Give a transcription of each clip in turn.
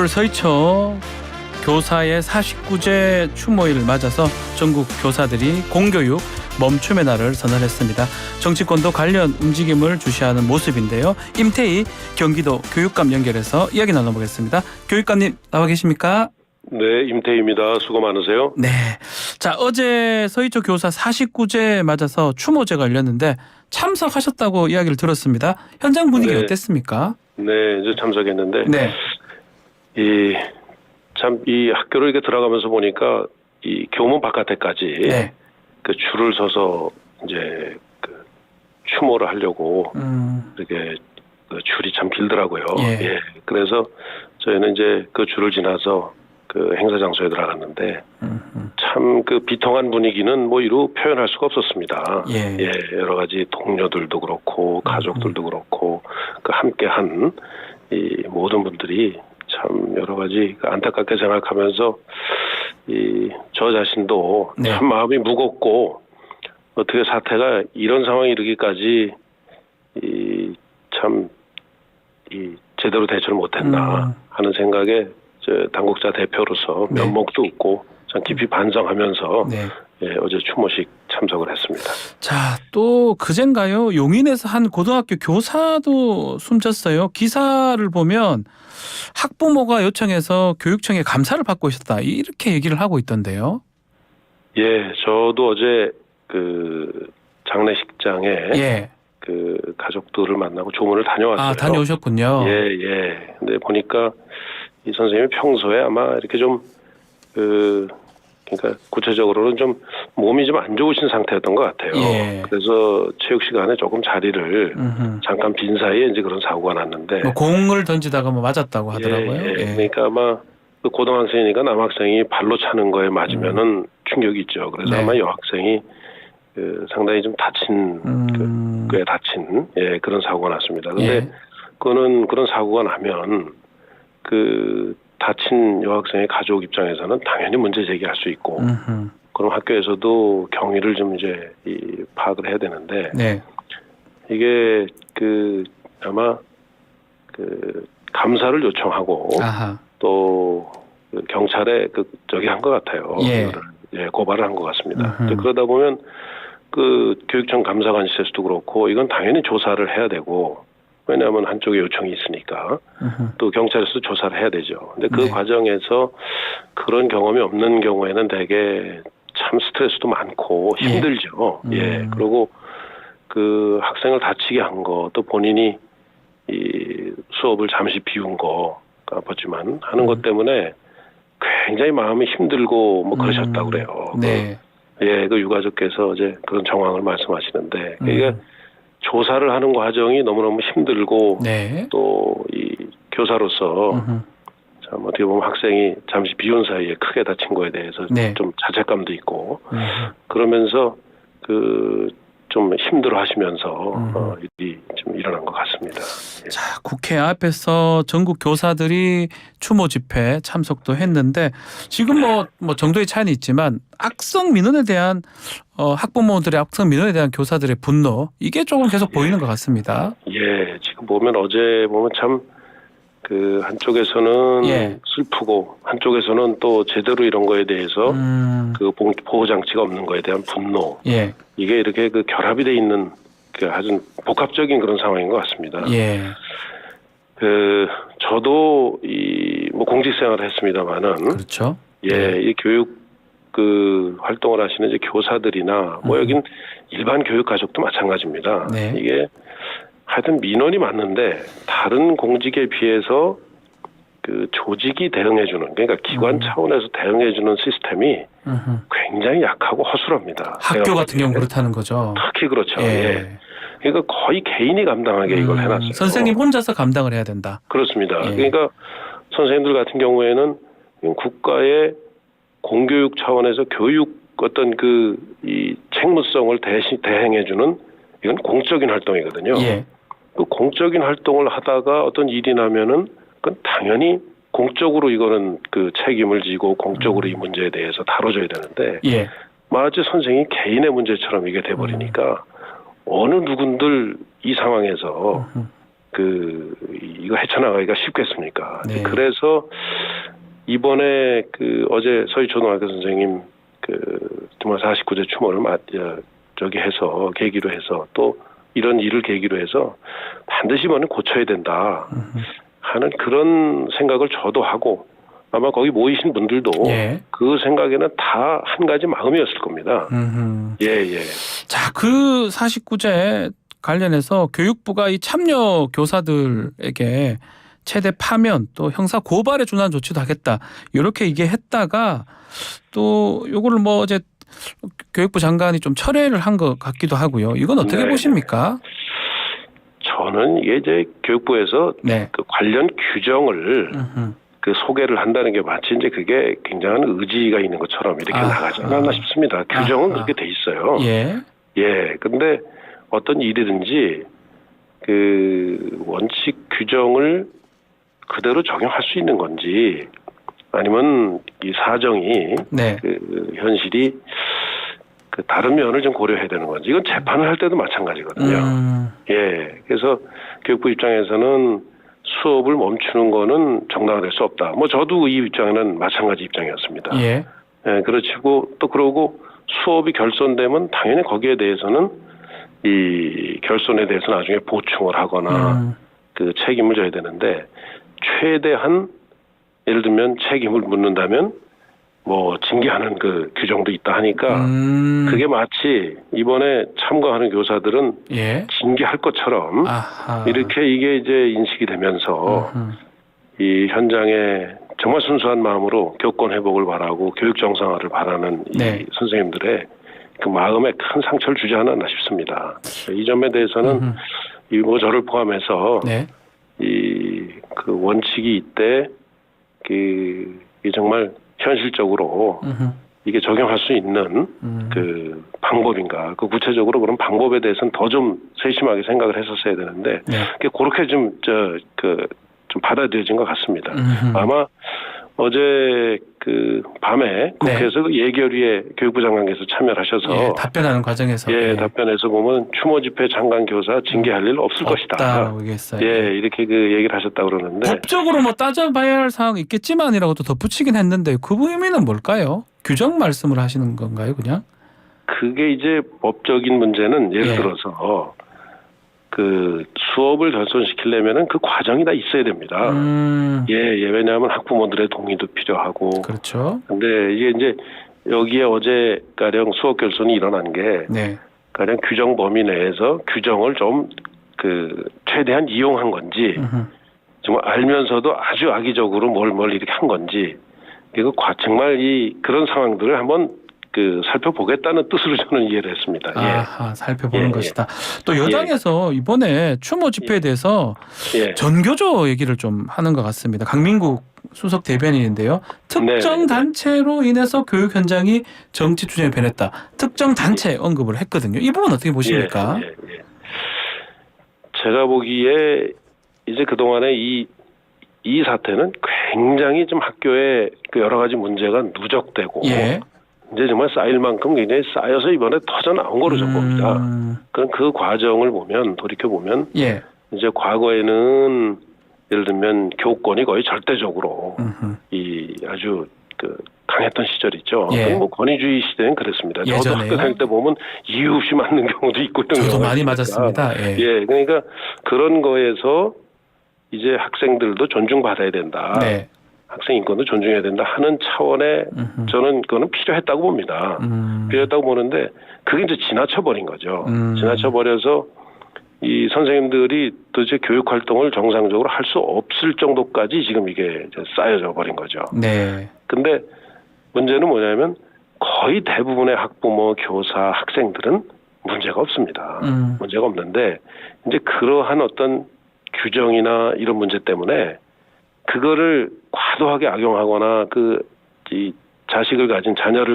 서울 서희초 교사의 49제 추모일을 맞아서 전국 교사들이 공교육 멈춤의 날을 선언했습니다. 정치권도 관련 움직임을 주시하는 모습인데요. 임태희 경기도 교육감 연결해서 이야기 나눠보겠습니다. 교육감님 나와 계십니까? 네, 임태희입니다. 수고 많으세요. 네. 자, 어제 서희초 교사 49제 맞아서 추모제가 열렸는데 참석하셨다고 이야기를 들었습니다. 현장 분위기 네. 어땠습니까? 네, 이제 참석했는데 네. 이 학교를 이렇게 들어가면서 보니까 이 교문 바깥에까지 네. 그 줄을 서서 이제 그 추모를 하려고 이렇게 그 줄이 참 길더라고요. 예. 그래서 저희는 이제 그 줄을 지나서 그 행사 장소에 들어갔는데 참 그 비통한 분위기는 뭐 이루 표현할 수가 없었습니다. 예. 여러 가지 동료들도 그렇고 가족들도 그렇고 그 함께한 이 모든 분들이 참 여러 가지 안타깝게 생각하면서 저 자신도 네. 참 마음이 무겁고 어떻게 사태가 이런 상황이 이르기까지 참 제대로 대처를 못했나 하는 생각에 저 당국자 대표로서 네. 면목도 없고 참 깊이 반성하면서 네. 어제 추모식 참석을 했습니다. 자, 또 그젠가요? 용인에서 한 고등학교 교사도 숨졌어요. 기사를 보면 학부모가 요청해서 교육청에 감사를 받고 있었다 이렇게 얘기를 하고 있던데요. 예, 저도 어제 그 장례식장에 예. 그 가족들을 만나고 조문을 다녀왔어요. 아, 다녀오셨군요. 예. 근데 보니까 이 선생님이 평소에 아마 이렇게 좀 그러니까 구체적으로는 좀 몸이 좀 안 좋으신 상태였던 것 같아요. 예. 그래서 체육 시간에 조금 자리를 잠깐 빈 사이에 이제 그런 사고가 났는데. 뭐 공을 던지다가 뭐 맞았다고 하더라고요. 예. 그러니까 아마 그 고등학생이니까 남학생이 발로 차는 거에 맞으면은 충격이 있죠. 그래서 네. 아마 여학생이 상당히 좀 다친 꽤 다친 그런 사고가 났습니다. 근데 그거는 그런 사고가 나면 그 다친 여학생의 가족 입장에서는 당연히 문제 제기할 수 있고 그럼 학교에서도 경위를 좀 이제 파악을 해야 되는데 네. 이게 그 아마 그 감사를 요청하고 아하. 또 그 경찰에 저기 한 것 같아요. 고발을 한 것 같습니다. 그러다 보면 그 교육청 감사관실에서도 그렇고 이건 당연히 조사를 해야 되고 왜냐하면 한쪽에 요청이 있으니까 또 경찰에서도 조사를 해야 되죠. 근데 그 과정에서 그런 경험이 없는 경우에는 되게 참 스트레스도 많고 힘들죠. 그리고 그 학생을 다치게 한 거 또 본인이 이 수업을 잠시 비운 거 아팠지만 하는 것 때문에 굉장히 마음이 힘들고 뭐 그러셨다고 그래요. 네. 그 유가족께서 어제 그런 정황을 말씀하시는데 이게 조사를 하는 과정이 너무너무 힘들고 또 이 교사로서 참 어떻게 보면 학생이 잠시 비운 사이에 크게 다친 거에 대해서 좀 자책감도 있고 그러면서 좀 힘들어하시면서 일이 좀 일어난 것 같습니다. 자, 국회 앞에서 전국 교사들이 추모 집회 참석도 했는데 지금 뭐 정도의 차이는 있지만 악성 민원에 대한 학부모들의 악성 민원에 대한 교사들의 분노 이게 조금 계속 보이는 것 같습니다. 지금 보면 어제 보면 참 그 한쪽에서는 슬프고 한쪽에서는 또 제대로 이런 거에 대해서 그 보호 장치가 없는 거에 대한 분노 이게 이렇게 그 결합이 돼 있는 그 아주 복합적인 그런 상황인 것 같습니다. 저도 뭐 공직 생활을 했습니다만은 그렇죠. 이 교육 그 활동을 하시는 이제 교사들이나 뭐 여긴 일반 교육 가족도 마찬가지입니다. 이게 하여튼 민원이 많는데 다른 공직에 비해서 그 조직이 대응해주는 그러니까 기관 차원에서 대응해주는 시스템이 굉장히 약하고 허술합니다. 학교 같은 경우 그렇다는 거죠. 특히 그렇죠. 그러니까 거의 개인이 감당하게 이걸 해놨어요. 선생님 혼자서 감당을 해야 된다. 그렇습니다. 그러니까 선생님들 같은 경우에는 국가의 공교육 차원에서 교육 어떤 이 책무성을 대행해주는 이건 공적인 활동이거든요. 그 공적인 활동을 하다가 어떤 일이 나면은 그건 당연히 공적으로 이거는 그 책임을 지고 공적으로 이 문제에 대해서 다뤄줘야 되는데 마치 선생님이 개인의 문제처럼 이게 돼버리니까 어느 누군들 이 상황에서 이거 헤쳐나가기가 쉽겠습니까? 네. 그래서 이번에 어제 서희초등학교 선생님 정말 49제 추모를 해서 계기로 해서 또 이런 일을 계기로 해서 반드시 이번에 고쳐야 된다 하는 그런 생각을 저도 하고 아마 거기 모이신 분들도 예. 그 생각에는 다 한 가지 마음이었을 겁니다. 예. 자, 그 49제 관련해서 교육부가 이 참여 교사들에게 최대 파면 또 형사 고발에 준하는 조치도 하겠다. 이렇게 얘기했다가 또 요거를 어제 교육부 장관이 좀 철회를 한 것 같기도 하고요. 이건 어떻게 보십니까? 저는 이게 이제 교육부에서 네. 그 관련 규정을 소개를 한다는 게 마치 이제 그게 굉장한 의지가 있는 것처럼 이렇게 나가지 않았나 싶습니다. 규정은 그렇게 돼 있어요. 예. 근데 어떤 일이든지 원칙 규정을 그대로 적용할 수 있는 건지 아니면 이 사정이 네. 현실이 다른 면을 좀 고려해야 되는 건지 이건 재판을 할 때도 마찬가지거든요. 예. 그래서 교육부 입장에서는 수업을 멈추는 거는 정당화될 수 없다. 저도 이 입장에는 마찬가지 입장이었습니다. 예. 예, 그렇고 또 그러고 수업이 결손되면 당연히 거기에 대해서는 이 결손에 대해서 나중에 보충을 하거나 책임을 져야 되는데 최대한 예를 들면 책임을 묻는다면 징계하는 규정도 있다 하니까 그게 마치 이번에 참가하는 교사들은 예. 징계할 것처럼 이렇게 이게 이제 인식이 되면서 이 현장에 정말 순수한 마음으로 교권 회복을 바라고 교육 정상화를 바라는 이 선생님들의 그 마음에 큰 상처를 주지 않았나 싶습니다. 이 점에 대해서는 저를 포함해서 이 원칙이 이때 이 정말 현실적으로 이게 적용할 수 있는 방법인가 구체적으로 그런 방법에 대해서는 더 좀 세심하게 생각을 했었어야 되는데 그렇게 좀 받아들여진 것 같습니다. 아마 어제 밤에 국회에서 예결위에 교육부 장관께서 참여를 하셔서 답변하는 과정에서 답변에서 보면 추모 집회 장관 교사 징계할 일 없을 것이다. 이렇게 얘기를 하셨다고 그러는데 법적으로 따져봐야 할 사항이 있겠지만이라고도 덧붙이긴 했는데 그 의미는 뭘까요? 규정 말씀을 하시는 건가요, 그냥? 그게 이제 법적인 문제는 예를 들어서 수업을 결손시키려면은 그 과정이 다 있어야 됩니다. 왜냐하면 학부모들의 동의도 필요하고. 그렇죠. 근데 이게 이제 여기에 어제 가령 수업 결손이 일어난 게 가령 규정 범위 내에서 규정을 좀 최대한 이용한 건지 정말 알면서도 아주 악의적으로 뭘 이렇게 한 건지 이거 정말 그런 상황들을 한번 살펴보겠다는 뜻으로 저는 이해를 했습니다. 살펴보는 것이다. 또 여당에서 이번에 추모 집회에 대해서 전교조 얘기를 좀 하는 것 같습니다. 강민국 수석 대변인인데요. 특정 단체로 인해서 교육 현장이 정치 투쟁에 변했다. 특정 단체 언급을 했거든요. 이 부분 어떻게 보십니까? 제가 보기에 이제 그동안에 이 사태는 굉장히 좀 학교에 여러 가지 문제가 누적되고 이제 정말 쌓일 만큼 굉장히 쌓여서 이번에 터져 나온 거로 좀 봅니다. 그럼 그 과정을 돌이켜 보면 이제 과거에는 예를 들면 교권이 거의 절대적으로 아주 강했던 시절 있죠. 권위주의 시대는 그랬습니다. 저도 학교 다닐 때 보면 이유 없이 맞는 경우도 있고 저도 많이 맞았습니다. 그러니까 그런 거에서 이제 학생들도 존중받아야 된다. 학생 인권도 존중해야 된다 하는 차원에 저는 그거는 필요했다고 봅니다. 필요했다고 보는데 그게 이제 지나쳐버린 거죠. 지나쳐버려서 이 선생님들이 도대체 교육 활동을 정상적으로 할 수 없을 정도까지 지금 이게 쌓여져 버린 거죠. 근데 문제는 뭐냐면 거의 대부분의 학부모, 교사, 학생들은 문제가 없습니다. 문제가 없는데 이제 그러한 어떤 규정이나 이런 문제 때문에 그거를 과도하게 악용하거나 이 자녀를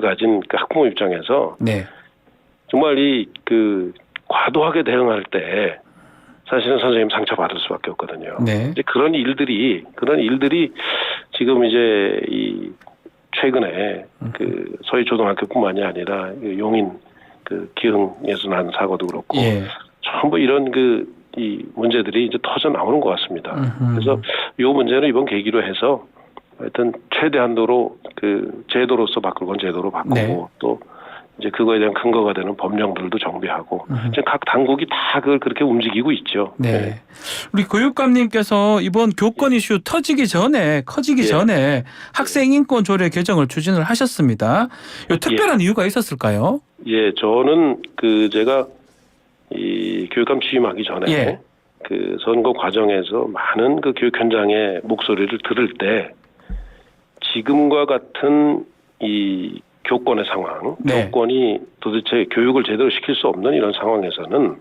가진 학부모 입장에서 정말 과도하게 대응할 때 사실은 선생님 상처받을 수밖에 없거든요. 이제 그런 일들이 지금 이제 최근에 서희초등학교뿐만이 아니라 용인 기흥에서 난 사고도 그렇고 전부 이런 이 문제들이 이제 터져 나오는 것 같습니다. 그래서 이 문제는 이번 계기로 해서 하여튼 최대한도로 그 제도로서 바꿀 건 제도로 바꾸고 네. 또 이제 그거에 대한 근거가 되는 법령들도 정비하고 이제 각 당국이 다 그걸 그렇게 움직이고 있죠. 네. 네. 우리 교육감님께서 이번 교권 이슈 커지기 전에 학생 인권 조례 개정을 추진을 하셨습니다. 이 특별한 이유가 있었을까요? 예, 저는 그 제가 이 교육감 취임하기 전에 그 선거 과정에서 많은 그 교육 현장의 목소리를 들을 때 지금과 같은 이 교권의 상황, 교권이 도대체 교육을 제대로 시킬 수 없는 이런 상황에서는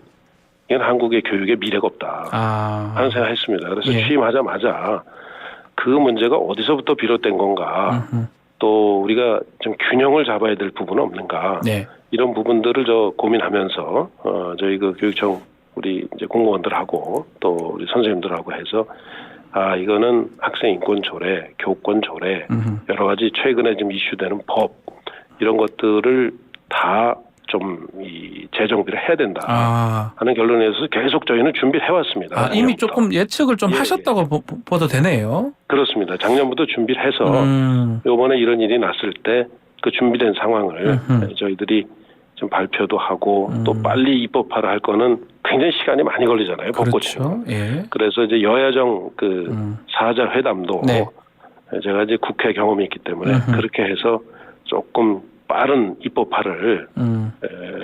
이건 한국의 교육에 미래가 없다 하는 생각을 했습니다. 그래서 취임하자마자 그 문제가 어디서부터 비롯된 건가, 또 우리가 좀 균형을 잡아야 될 부분은 없는가, 이런 부분들을 고민하면서 저희 그 교육청 우리 이제 공무원들하고 또 우리 선생님들하고 해서 이거는 학생 인권 조례, 교권 조례, 여러 가지 최근에 좀 이슈되는 법 이런 것들을 다 좀 이 재정비를 해야 된다 하는 결론에서 계속 저희는 준비를 해왔습니다. 이미 조금 예측을 좀 하셨다고 봐도 되네요. 그렇습니다. 작년부터 준비를 해서 이번에 이런 일이 났을 때 그 준비된 상황을 저희들이 좀 발표도 하고 또 빨리 입법화를 할 거는 굉장히 시간이 많이 걸리잖아요. 법 고치는. 그래서 이제 여야정 그 사자 회담도 제가 이제 국회 경험이 있기 때문에 그렇게 해서 조금 빠른 입법화를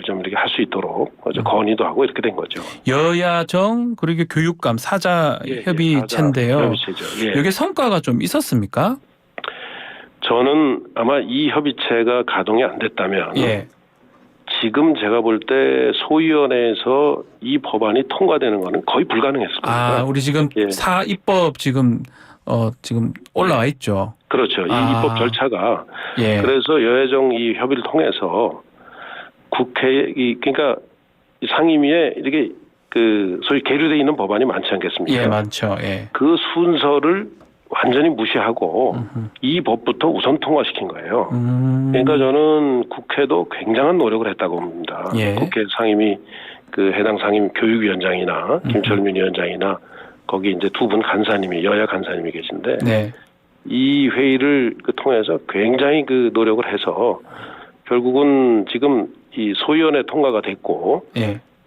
좀 이렇게 할 수 있도록 건의도 하고 이렇게 된 거죠. 여야정 그리고 교육감 사자 협의체인데요. 협의체죠. 이게 성과가 좀 있었습니까? 저는 아마 이 협의체가 가동이 안 됐다면 지금 제가 볼 때 소위원회에서 이 법안이 통과되는 거는 거의 불가능했을 겁니다. 우리 지금 사입법 지금 올라와 있죠. 그렇죠. 이 입법 절차가 그래서 여야정 이 협의를 통해서 국회 그러니까 상임위에 이렇게 그 소위 계류돼 있는 법안이 많지 않겠습니까? 많죠. 그 순서를 완전히 무시하고 이 법부터 우선 통과시킨 거예요. 그러니까 저는 국회도 굉장한 노력을 했다고 봅니다. 국회 상임위 그 해당 상임 교육위원장이나 김철민 위원장이나 거기 이제 두 분 간사님이 여야 간사님이 계신데 이 회의를 통해서 굉장히 그 노력을 해서 결국은 지금 이 소위원회 통과가 됐고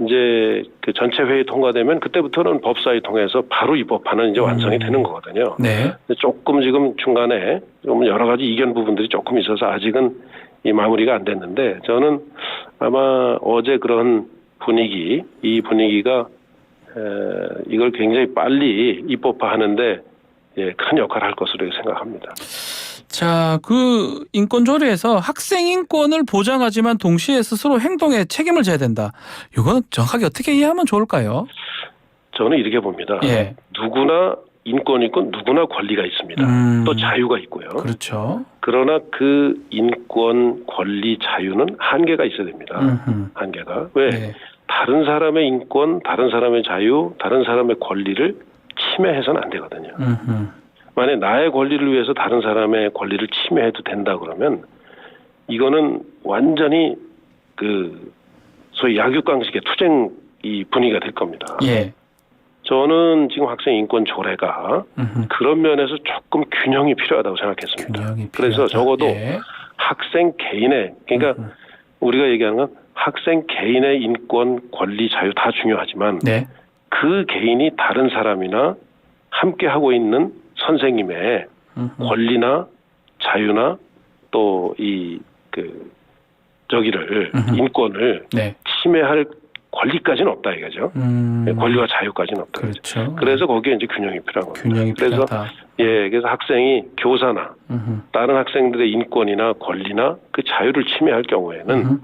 이제 그 전체 회의 통과되면 그때부터는 법사위 통해서 바로 입법하는 이제 완성이 되는 거거든요. 조금 지금 중간에 좀 여러 가지 이견 부분들이 조금 있어서 아직은 이 마무리가 안 됐는데 저는 아마 어제 그런 분위기, 이 분위기가 이걸 굉장히 빨리 입법화하는데 큰 역할을 할 것으로 생각합니다. 자, 그 인권조례에서 학생 인권을 보장하지만 동시에 스스로 행동에 책임을 져야 된다. 이거는 정확하게 어떻게 이해하면 좋을까요? 저는 이렇게 봅니다. 누구나 인권이 있고 누구나 권리가 있습니다. 또 자유가 있고요. 그렇죠. 그러나 그 인권, 권리, 자유는 한계가 있어야 됩니다. 한계가. 왜? 다른 사람의 인권, 다른 사람의 자유, 다른 사람의 권리를 침해해서는 안 되거든요. 만약 나의 권리를 위해서 다른 사람의 권리를 침해해도 된다 그러면 이거는 완전히 그 소위 약육강식의 투쟁 이 분위기가 될 겁니다. 저는 지금 학생 인권 조례가 그런 면에서 조금 균형이 필요하다고 생각했습니다. 그래서 적어도 학생 개인의 그러니까 우리가 얘기하는 건 학생 개인의 인권, 권리, 자유 다 중요하지만 그 개인이 다른 사람이나 함께 하고 있는 선생님의 권리나 자유나 또 이 인권을 침해할 권리까지는 없다 이거죠. 권리와 자유까지는 없다. 그렇죠. 그래서 거기에 이제 균형이 필요한 겁니다. 그래서 그래서 학생이 교사나 다른 학생들의 인권이나 권리나 그 자유를 침해할 경우에는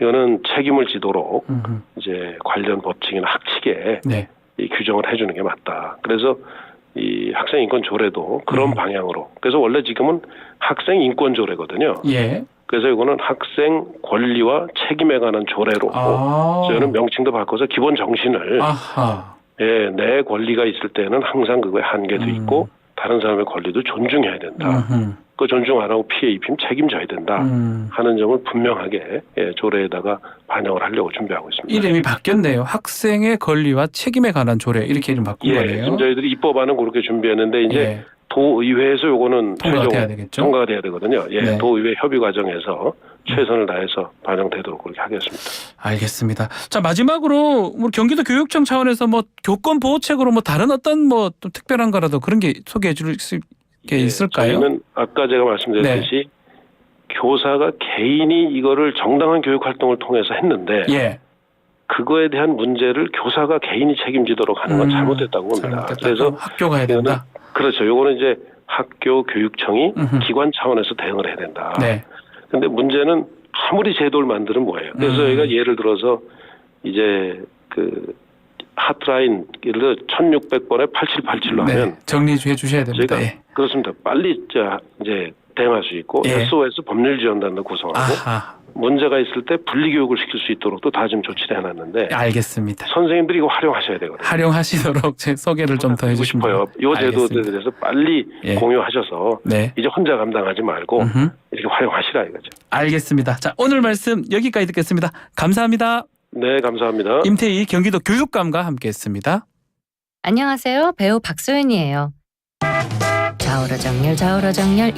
이거는 책임을 지도록 이제 관련 법칙이나 학칙에 이 규정을 해주는 게 맞다. 그래서 이 학생 인권 조례도 그런 방향으로. 그래서 원래 지금은 학생 인권 조례거든요. 그래서 이거는 학생 권리와 책임에 관한 조례로 저희는 명칭도 바꿔서 기본 정신을 내 권리가 있을 때는 항상 그거에 한계도 있고 다른 사람의 권리도 존중해야 된다. 그 존중 안 하고 피해 입히면 책임져야 된다 하는 점을 분명하게 조례에다가 반영을 하려고 준비하고 있습니다. 이름이 바뀌었네요. 학생의 권리와 책임에 관한 조례 이렇게 이름 바꾼 거네요. 지금 저희들이 입법안은 그렇게 준비했는데 이제 도의회에서 요거는 통과가 돼야 되거든요. 네. 도의회 협의 과정에서 최선을 다해서 반영되도록 그렇게 하겠습니다. 알겠습니다. 자, 마지막으로 경기도 교육청 차원에서 교권 보호책으로 다른 어떤 좀 특별한 거라도 그런 게 소개해 줄 게 있을까요? 저희는 아까 제가 말씀드렸듯이 교사가 개인이 이거를 정당한 교육 활동을 통해서 했는데 그거에 대한 문제를 교사가 개인이 책임지도록 하는 건 잘못됐다고 봅니다. 그래서 학교가 해야 된다. 그렇죠. 요거는 이제 학교 교육청이 기관 차원에서 대응을 해야 된다. 근데 문제는 아무리 제도를 만들면 뭐예요. 그래서 저희가 예를 들어서 이제 그 핫라인 예를 들어 1600번에 8787로 하면 정리해 주셔야 됩니다. 그렇습니다. 빨리 이제 대응할 수 있고 SOS 법률 지원단도 구성하고 문제가 있을 때 분리교육을 시킬 수 있도록 또 다짐 조치를 해놨는데 알겠습니다. 선생님들이 이거 활용하셔야 되거든요. 활용하시도록 제 소개를 좀 더 해주시면 싶어요. 이 제도들에 대해서 빨리 공유하셔서 이제 혼자 감당하지 말고 이렇게 활용하시라 이거죠. 알겠습니다. 자, 오늘 말씀 여기까지 듣겠습니다. 감사합니다. 네, 감사합니다. 임태희 경기도 교육감과 함께했습니다. 안녕하세요. 배우 박소연이에요. 좌우로 정렬